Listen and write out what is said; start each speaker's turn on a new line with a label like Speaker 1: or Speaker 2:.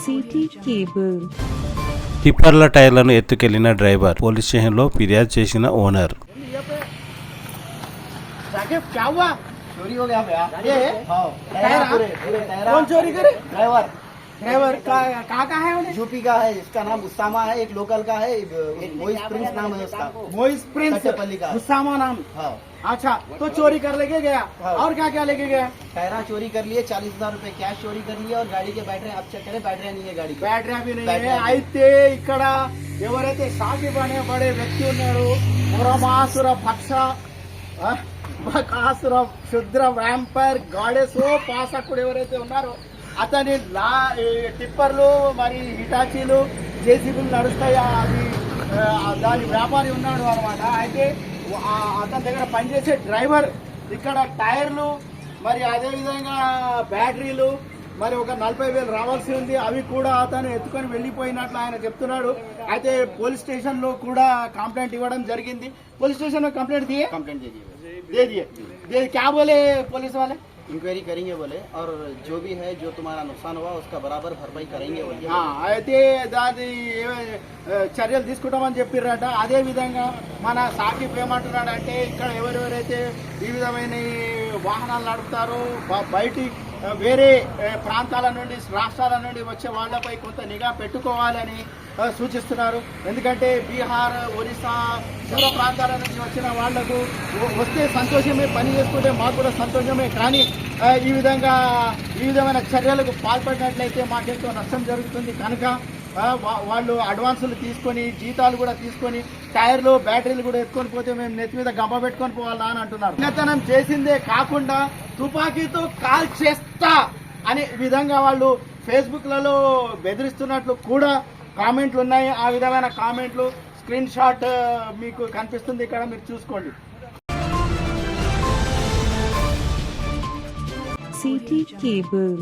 Speaker 1: City cable.
Speaker 2: టిప్పర్ల టైర్లను ఎత్తుకెళ్లిన డ్రైవర్, పోలీస్ స్టేషన్లో ఫిర్యాదు చేసిన ఓనర్.
Speaker 3: क्या हुआ? चोरी हो गया भैया। ये कौन चोरी करे? ड्राइवर कहाँ है? यूपी का है, इसका नाम उसामा है, एक लोकल का है, एक मोइस प्रिंस नाम है उसका। मोइस प्रिंस का उसामा नाम। हाँ। अच्छा, तो चोरी कर लेके गया। और क्या क्या लेके गया? टायरा चोरी कर लिए, 40,000 रुपए कैश चोरी कर लिए और गाड़ी के बैटरी आप चेक करें, बैटरी नहीं है गाड़ी, बैटरी भी नहीं है। అయితే ఇక్కడ ఎవరైతే సాగి బడే వ్యక్తి ఉన్నారో పురమాసుర పక్ష బకాసుర క్షుద్ర వ్యాంపైర్ గాడెసో పాసకుడు ఎవరైతే ఉన్నారో అతని టిప్పర్లు మరి హిటాచీలు జేసీబీలు నడుస్తాయి, అది దాని వ్యాపారి ఉన్నాడు అనమాట. అయితే అతని దగ్గర పనిచేసే డ్రైవర్ ఇక్కడ టైర్లు మరి అదేవిధంగా బ్యాటరీలు మరి ఒక 40,000 రావాల్సి ఉంది, అవి కూడా అతను ఎత్తుకొని వెళ్ళిపోయినట్లు ఆయన చెప్తున్నాడు. అయితే పోలీస్ స్టేషన్ లో కూడా కంప్లైంట్ ఇవ్వడం జరిగింది. పోలీస్ స్టేషన్ లో కంప్లైంట్ दिए, कंप्लेंट दे दिए। क्या बोले पुलिस वाले? इंक्वायरी करेंगे बोले और जो भी है जो तुम्हारा नुकसान हुआ उसका बराबर भरपाई करेंगे बोले. అయితే దాని చర్యలు తీసుకుంటామని చెప్పిర్రట. అదే విధంగా మన సాకిబ్ ఏమంటున్నాడు అంటే ఇక్కడ ఎవరెవరైతే ఈ విధమైన వాహనాలు నడుపుతారో బయటి వేరే ప్రాంతాల నుండి రాష్ట్రాల నుండి వచ్చే వాళ్ళపై కొంత నిఘా పెట్టుకోవాలని సూచిస్తున్నారు. ఎందుకంటే బీహార్, ఒరిస్సా, దూర ప్రాంతాల నుంచి వచ్చిన వాళ్లకు వస్తే సంతోషమే, పని చేసుకుంటే మాకు కూడా సంతోషమే. కానీ ఈ విధమైన చర్యలకు పాల్పడినట్లయితే మాకెంతో నష్టం జరుగుతుంది. కనుక వాళ్ళు అడ్వాన్సులు తీసుకొని జీతాలు కూడా తీసుకొని టైర్లు బ్యాటరీలు కూడా ఎత్తుకొని పోతే మేము నెత్తి మీద గంప పెట్టుకొని పోవాలా అని అంటున్నారు. దొంగతనం చేసిందే కాకుండా తుపాకీతో కాల్ చేస్తా అనే విధంగా వాళ్ళు ఫేస్బుక్లలో బెదిరిస్తున్నట్లు కూడా కామెంట్లు ఉన్నాయి. ఆ విధమైన కామెంట్లు స్క్రీన్ షాట్ మీకు కనిపిస్తుంది, ఇక్కడ మీరు చూసుకోండి.
Speaker 1: City cable.